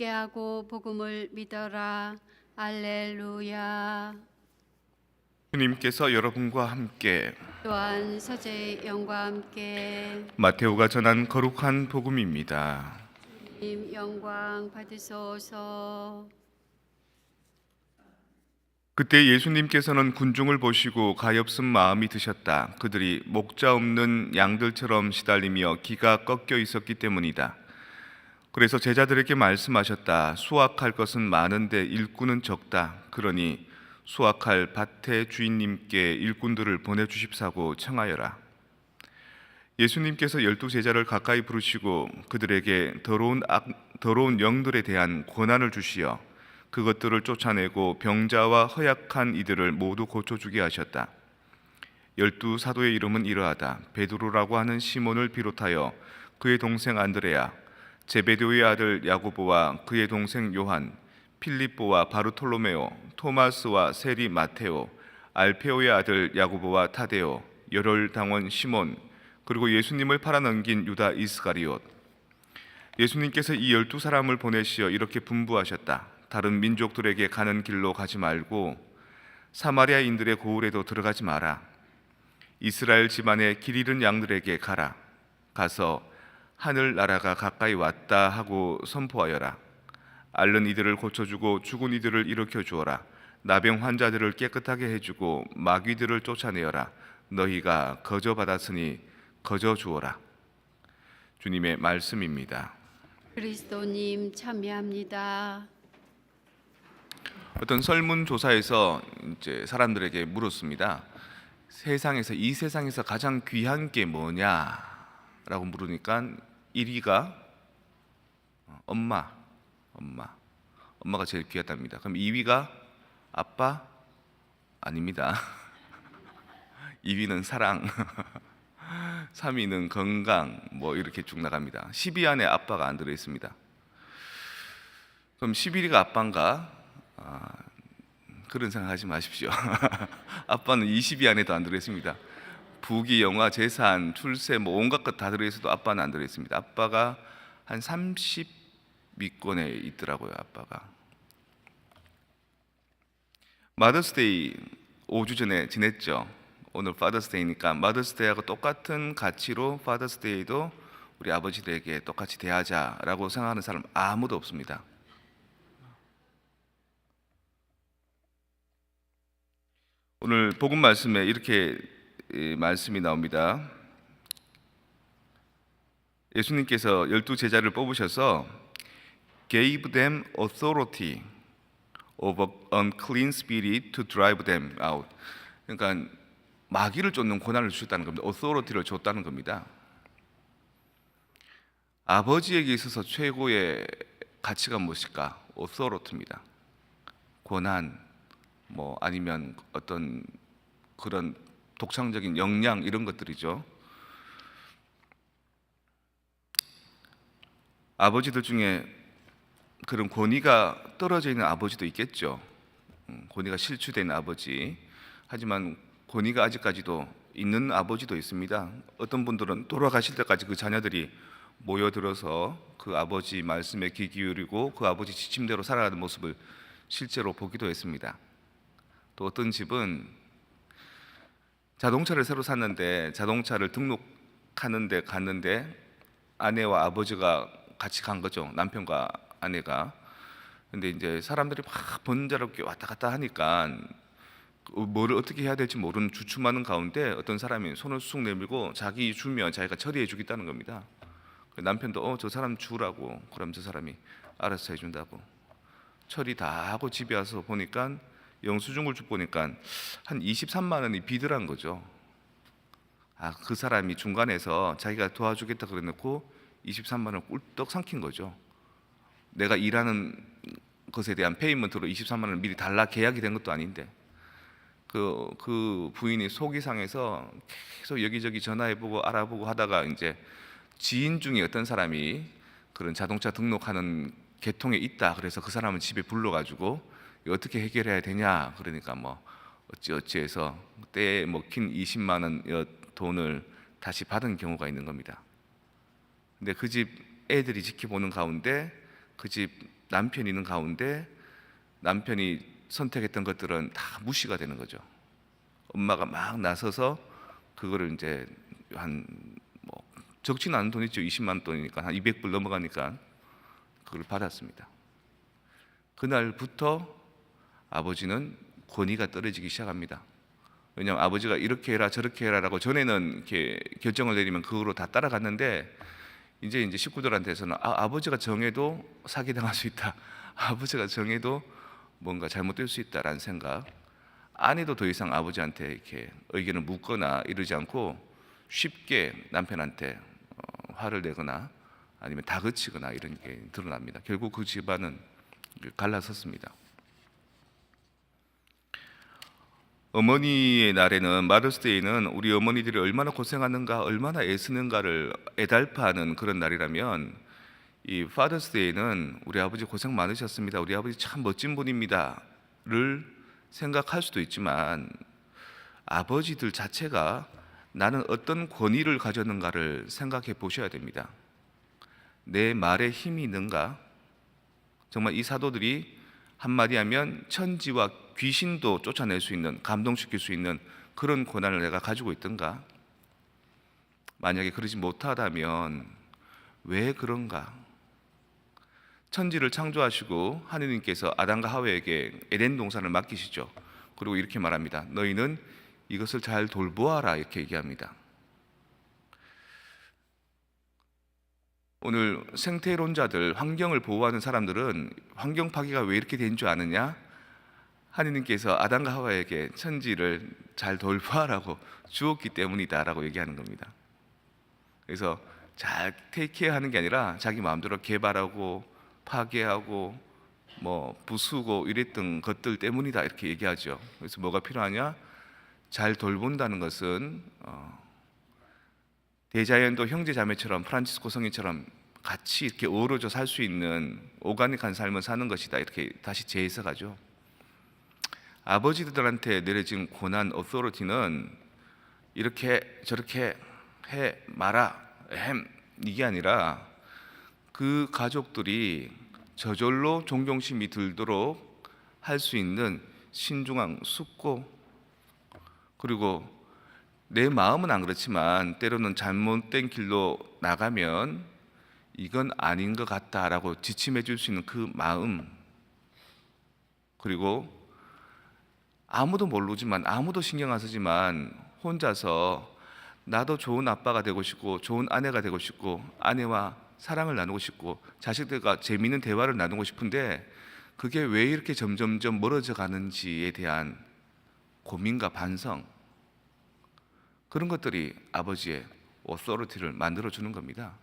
회개하고 복음을 믿어라. 알렐루야. 주님께서 여러분과 함께 또한 서재의 영과 함께 마테오가 전한 거룩한 복음입니다. 주님 영광 받으소서. 그때 예수님께서는 군중을 보시고 가엾은 마음이 드셨다. 그들이 목자 없는 양들처럼 시달리며 기가 꺾여 있었기 때문이다. 그래서 제자들에게 말씀하셨다. 수확할 것은 많은데 일꾼은 적다. 그러니 수확할 밭의 주인님께 일꾼들을 보내주십사고 청하여라. 예수님께서 12제자를 가까이 부르시고 그들에게 더러운 영들에 대한 권한을 주시어 그것들을 쫓아내고 병자와 허약한 이들을 모두 고쳐주게 하셨다. 12사도의 이름은 이러하다. 베드로라고 하는 시몬을 비롯하여 그의 동생 안드레야, 제베데오의 아들 야고보와 그의 동생 요한, 필립보와 바르톨로메오, 토마스와 세리 마테오, 알페오의 아들 야고보와 타데오, 열혈당원 시몬, 그리고 예수님을 팔아넘긴 유다 이스가리옷. 예수님께서 이 12사람을 보내시어 이렇게 분부하셨다. 다른 민족들에게 가는 길로 가지 말고 사마리아인들의 고을에도 들어가지 마라. 이스라엘 집안의 길 잃은 양들에게 가라. 가서 하늘나라가 가까이 왔다 하고 선포하여라. 앓는 이들을 고쳐주고 죽은 이들을 일으켜 주어라. 나병 환자들을 깨끗하게 해주고 마귀들을 쫓아내어라. 너희가 거저 받았으니 거저 주어라. 주님의 말씀입니다. 그리스도님 참여합니다. 어떤 설문조사에서 이제 사람들에게 물었습니다. 이 세상에서 가장 귀한 게 뭐냐라고 물으니까 1위가 엄마가 제일 귀하답니다. 그럼 2위가 아빠? 아닙니다. 2위는 사랑, 3위는 건강, 뭐 이렇게 쭉 나갑니다. 10위 안에 아빠가 안 들어 있습니다. 그럼 11위가 아빠인가? 그런 생각하지 마십시오. 아빠는 20위 안에도 안 들어 있습니다. 부귀, 영화, 재산, 출세, 뭐 온갖 것 다 들어 있어도 아빠는 안 들어 있습니다. 아빠가 한 30위권에 있더라고요. 아빠가. 마더스데이 5주 전에 지냈죠. 오늘 파더스데이니까 마더스데이하고 똑같은 가치로 파더스데이도 우리 아버지들에게 똑같이 대하자라고 생각하는 사람 아무도 없습니다. 오늘 복음 말씀에 이렇게 말씀이 나옵니다. 예수님께서 12제자를 뽑으셔서 gave them authority over unclean spirit to drive them out. 그러니까 마귀를 쫓는 권한을 주셨다는 겁니다. authority를 줬다는 겁니다. 아버지에게 있어서 최고의 가치가 무엇일까? authority입니다. 권한, 뭐 아니면 어떤 그런 독창적인 역량 이런 것들이죠. 아버지들 중에 그런 권위가 떨어져 있는 아버지도 있겠죠. 권위가 실추된 아버지. 하지만 권위가 아직까지도 있는 아버지도 있습니다. 어떤 분들은 돌아가실 때까지 그 자녀들이 모여들어서 그 아버지 말씀에 귀 기울이고 그 아버지 지침대로 살아가는 모습을 실제로 보기도 했습니다. 또 어떤 집은 자동차를 새로 샀는데 자동차를 등록하는데 갔는데 아내와 아버지가 같이 간 거죠. 남편과 아내가. 근데 이제 사람들이 막 번잡하게 왔다 갔다 하니까 뭐를 어떻게 해야 될지 모르는 주춤하는 가운데 어떤 사람이 손을 쑥 내밀고 자기 주면 자기가 처리해 주겠다는 겁니다. 남편도 저 사람 주라고. 그럼 저 사람이 알아서 해준다고. 처리 다 하고 집에 와서 보니까 영수증을 쭉 보니까 한 23만 원이 비들한 거죠. 그 사람이 중간에서 자기가 도와주겠다 그래놓고 23만 원을 꿀떡 삼킨 거죠. 내가 일하는 것에 대한 페이먼트로 23만 원을 미리 달라 계약이 된 것도 아닌데 그 부인이 속이 상해서 계속 여기저기 전화해보고 알아보고 하다가 이제 지인 중에 어떤 사람이 그런 자동차 등록하는 계통에 있다. 그래서 그 사람을 집에 불러가지고 어떻게 해결해야 되냐 그러니까 뭐 어찌해서 때에 먹힌 20만 원 돈을 다시 받은 경우가 있는 겁니다. 근데 그 집 애들이 지켜보는 가운데 그 집 남편이 있는 가운데 남편이 선택했던 것들은 다 무시가 되는 거죠. 엄마가 막 나서서 그거를 이제 한 뭐 적지는 않은 돈이죠. 20만 돈이니까 한 200불 넘어가니까 그걸 받았습니다. 그날부터 아버지는 권위가 떨어지기 시작합니다. 왜냐하면 아버지가 이렇게 해라 저렇게 해라라고 전에는 이렇게 결정을 내리면 그거로 다 따라갔는데 이제 식구들한테서는 아버지가 정해도 사기당할 수 있다. 아버지가 정해도 뭔가 잘못될 수 있다라는 생각. 아내도 더 이상 아버지한테 이렇게 의견을 묻거나 이러지 않고 쉽게 남편한테 화를 내거나 아니면 다그치거나 이런 게 드러납니다. 결국 그 집안은 갈라섰습니다. 어머니의 날에는, 마더스데이는 우리 어머니들이 얼마나 고생하는가, 얼마나 애쓰는가를 애달파하는 그런 날이라면, 이 파더스데이는 우리 아버지 고생 많으셨습니다, 우리 아버지 참 멋진 분입니다를 생각할 수도 있지만, 아버지들 자체가 나는 어떤 권위를 가졌는가를 생각해 보셔야 됩니다. 내 말에 힘이 있는가? 정말 이 사도들이 한마디 하면 천지와 귀신도 쫓아낼 수 있는, 감동시킬 수 있는 그런 권한을 내가 가지고 있던가? 만약에 그러지 못하다면 왜 그런가? 천지를 창조하시고 하느님께서 아담과 하와에게 에덴 동산을 맡기시죠. 그리고 이렇게 말합니다. 너희는 이것을 잘 돌보아라, 이렇게 얘기합니다. 오늘 생태론자들, 환경을 보호하는 사람들은 환경 파괴가 왜 이렇게 된 줄 아느냐? 하느님께서 아담과 하와에게 천지를 잘 돌보아라고 주었기 때문이다라고 얘기하는 겁니다. 그래서 잘 테이크케어하는 게 아니라 자기 마음대로 개발하고 파괴하고 뭐 부수고 이랬던 것들 때문이다, 이렇게 얘기하죠. 그래서 뭐가 필요하냐? 잘 돌본다는 것은 대자연도 형제 자매처럼, 프란치스코 성인처럼 같이 이렇게 어우러져 살 수 있는 오가닉한 삶을 사는 것이다, 이렇게 다시 재해석하죠. 아버지들한테 내려진 고난, 어소리티는 이렇게 저렇게 해 마라, 이게 아니라 그 가족들이 저절로 존경심이 들도록 할 수 있는 신중한 숙고, 그리고 내 마음은 안 그렇지만 때로는 잘못된 길로 나가면 이건 아닌 것 같다라고 지침해 줄 수 있는 그 마음, 그리고 아무도 모르지만, 아무도 신경 안 쓰지만 혼자서 나도 좋은 아빠가 되고 싶고 좋은 아내가 되고 싶고 아내와 사랑을 나누고 싶고 자식들과 재미있는 대화를 나누고 싶은데 그게 왜 이렇게 점점점 멀어져 가는지에 대한 고민과 반성, 그런 것들이 아버지의 오소리티를 만들어주는 겁니다.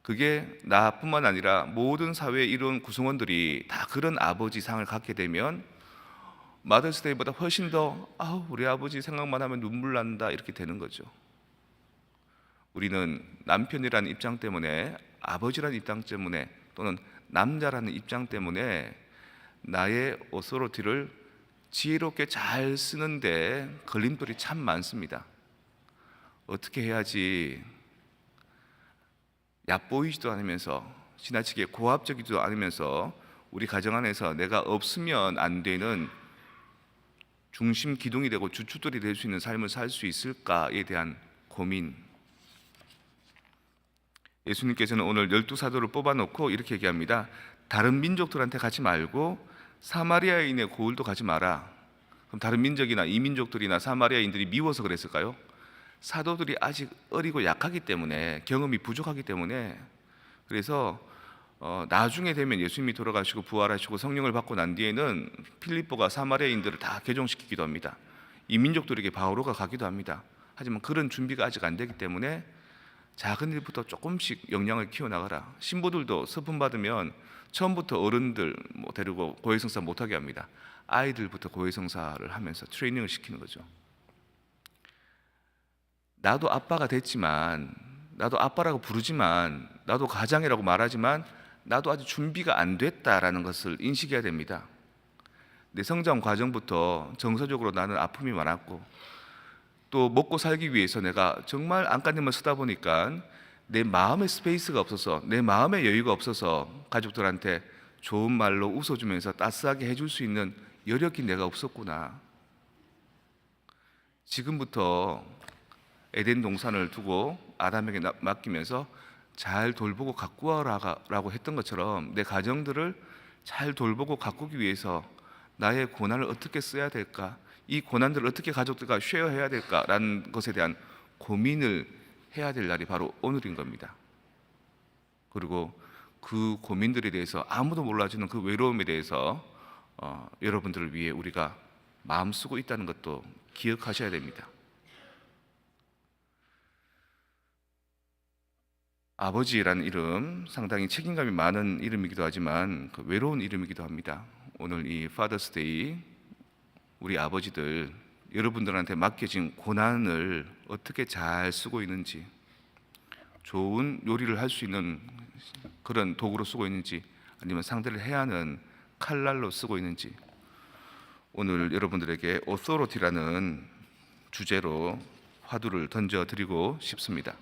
그게 나뿐만 아니라 모든 사회의 이런 구성원들이 다 그런 아버지 상을 갖게 되면 마더스데이보다 훨씬 더 우리 아버지 생각만 하면 눈물 난다, 이렇게 되는 거죠. 우리는 남편이라는 입장 때문에, 아버지라는 입장 때문에, 또는 남자라는 입장 때문에 나의 오소리티를 지혜롭게 잘 쓰는데 걸림돌이 참 많습니다. 어떻게 해야지 얕보이지도 않으면서 지나치게 고압적이지도 않으면서 우리 가정 안에서 내가 없으면 안 되는 중심 기둥이 되고 주춧돌이 될 수 있는 삶을 살 수 있을까에 대한 고민. 예수님께서는 오늘 12사도를 뽑아놓고 이렇게 얘기합니다. 다른 민족들한테 가지 말고 사마리아인의 고을도 가지 마라. 그럼 다른 민족이나 이민족들이나 사마리아인들이 미워서 그랬을까요? 사도들이 아직 어리고 약하기 때문에, 경험이 부족하기 때문에. 그래서 나중에 되면 예수님이 돌아가시고 부활하시고 성령을 받고 난 뒤에는 필립보가 사마리아인들을 다 개종시키기도 합니다. 이민족들에게 바오로가 가기도 합니다. 하지만 그런 준비가 아직 안 되기 때문에 작은 일부터 조금씩 역량을 키워나가라. 신부들도 서품 받으면 처음부터 어른들 데리고 고해성사 못하게 합니다. 아이들부터 고해성사를 하면서 트레이닝을 시키는 거죠. 나도 아빠가 됐지만, 나도 아빠라고 부르지만, 나도 가장이라고 말하지만 나도 아직 준비가 안 됐다라는 것을 인식해야 됩니다. 내 성장 과정부터 정서적으로 나는 아픔이 많았고, 또 먹고 살기 위해서 내가 정말 안간힘을 쓰다 보니까 내 마음의 스페이스가 없어서, 내 마음의 여유가 없어서 가족들한테 좋은 말로 웃어주면서 따스하게 해줄 수 있는 여력이 내가 없었구나. 지금부터 에덴 동산을 두고 아담에게 맡기면서 잘 돌보고 가꾸어라라고 했던 것처럼 내 가정들을 잘 돌보고 가꾸기 위해서 나의 고난을 어떻게 써야 될까, 이 고난들을 어떻게 가족들과 쉐어해야 될까라는 것에 대한 고민을 해야 될 날이 바로 오늘인 겁니다. 그리고 그 고민들에 대해서 아무도 몰라주는 그 외로움에 대해서 여러분들을 위해 우리가 마음 쓰고 있다는 것도 기억하셔야 됩니다. 아버지라는 이름, 상당히 책임감이 많은 이름이기도 하지만 그 외로운 이름이기도 합니다. 오늘 이 파더스데이, 우리 아버지들 여러분들한테 맡겨진 고난을 어떻게 잘 쓰고 있는지, 좋은 요리를 할 수 있는 그런 도구로 쓰고 있는지, 아니면 상대를 해야 하는 칼날로 쓰고 있는지, 오늘 여러분들에게 오소로티라는 주제로 화두를 던져드리고 싶습니다.